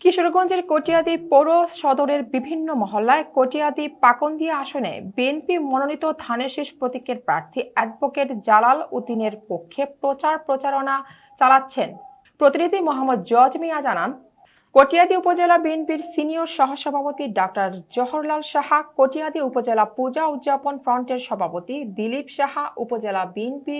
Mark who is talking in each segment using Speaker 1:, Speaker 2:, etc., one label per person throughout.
Speaker 1: কিশোরগঞ্জের কটিয়াদী পৌর সদরের বিভিন্ন মহল্লায় কটিয়াদী পাকন্দিয়া আসনে বিএনপি মনোনীত ধানের শীষ প্রতীকের প্রার্থী অ্যাডভোকেট জালাল উদ্দিনের পক্ষে প্রচারণা চালাচ্ছেন। প্রতিনিধি মোহাম্মদ জজ মিয়া জানান, কটিয়াদী উপজেলা বিএনপির সিনিয়র সহসভাপতি ডাক্তার জহরলাল সাহা, কটিয়াদী উপজেলা পূজা উদযাপন ফ্রন্টের সভাপতি দিলীপ সাহা, উপজেলা বিএনপি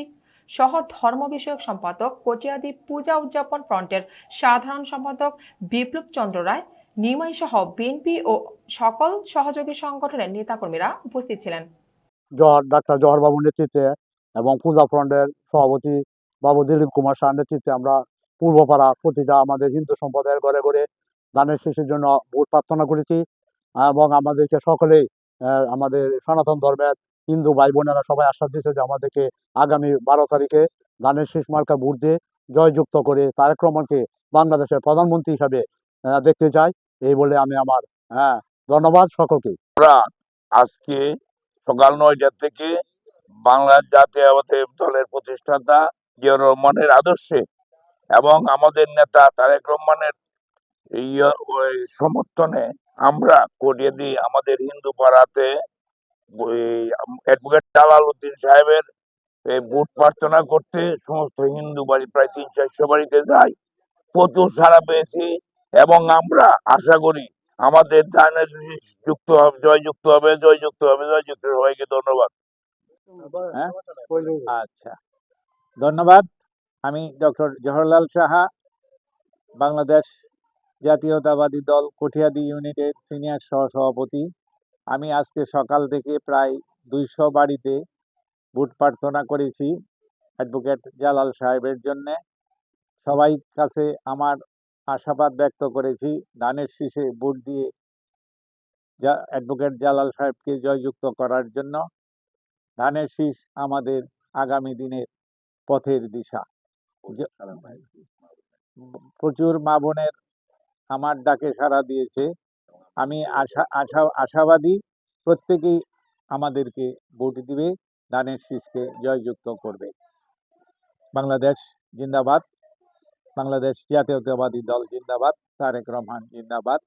Speaker 1: সহ ধর্ম বিষয়ক সম্পাদক, কটিয়াদী পূজা উদযাপন ফ্রন্টের সাধারণ সম্পাদক বিপ্লব চন্দ্র রায়, নিমাই সহ বিএনপি ও সকল সহযোগী সংগঠনের নেতাকর্মীরা উপস্থিত ছিলেন।
Speaker 2: ডাক্তার জহর বাবুর নেতৃত্বে এবং পূজা ফ্রন্টের সভাপতি বাবু দিলীপ কুমার শাহর নেতৃত্বে আমরা পূর্বপাড়া প্রতিটা আমাদের হিন্দু সম্প্রদায়ের ঘরে ঘরে ধানের শীষের জন্য ভোট প্রার্থনা করেছি এবং আমাদেরকে সকলেই আমাদের সনাতন ধর্মের হিন্দু ভাই বোনেরা সবাই আশ্বাস দিয়েছে যে আমাদেরকে আগামী 12 তারিখে ধানের শীষ মার্কা ভোট দিয়ে জয়যুক্ত করে তারেক রহমানকে বাংলাদেশের প্রধানমন্ত্রী হিসাবে দেখতে চাই। এই বলে আমি আমার ধন্যবাদ সকলকে।
Speaker 3: আজকে সকাল 9টা থেকে বাংলার জাতীয়তাবাদী দলের প্রতিষ্ঠাতা জিয়াউর রহমানের আদর্শে এবং আমাদের নেতা তারেক রহমানের সমর্থনে আমরা কটিয়াদী আমাদের হিন্দু পাড়াতে অ্যাডভোকেট জালাল উদ্দিন সাহেবের ভোট প্রার্থনা করতে সমস্ত হিন্দু বাড়ি প্রায় 300-400 বাড়িতে যাই। প্রচুর সাড়া পেয়েছি এবং আমরা আশা করি আমাদের ধানের শীষ যুক্ত হবে, জয়যুক্ত হবে, জয়যুক্ত হবে, জয়যুক্ত। সবাইকে ধন্যবাদ।
Speaker 4: আচ্ছা, ধন্যবাদ। আমি ডক্টর জহরলাল সাহা, বাংলাদেশ জাতীয়তাবাদী দল কটিয়াদী ইউনিটের সিনিয়র সহসভাপতি। আমি আজকে সকাল থেকে প্রায় 200 বাড়িতে ভোট প্রার্থনা করেছি অ্যাডভোকেট জালাল সাহেবের জন্যে। সবাই কাছে আমার আশাবাদ ব্যক্ত করেছি ধানের শীষে ভোট দিয়ে অ্যাডভোকেট জালাল সাহেবকে জয়যুক্ত করার জন্য। ধানের শীষ আমাদের আগামী দিনের পথের দিশা। প্রচুর মা বোনের আমার ডাকে সাড়া দিয়েছে। আমি আশাবাদী প্রত্যেকেই আমাদেরকে ভোট দিবে, ধানের শীষকে জয়যুক্ত করবে। বাংলাদেশ জিন্দাবাদ, বাংলাদেশ জাতীয়তাবাদী দল জিন্দাবাদ, তারেক রহমান জিন্দাবাদ।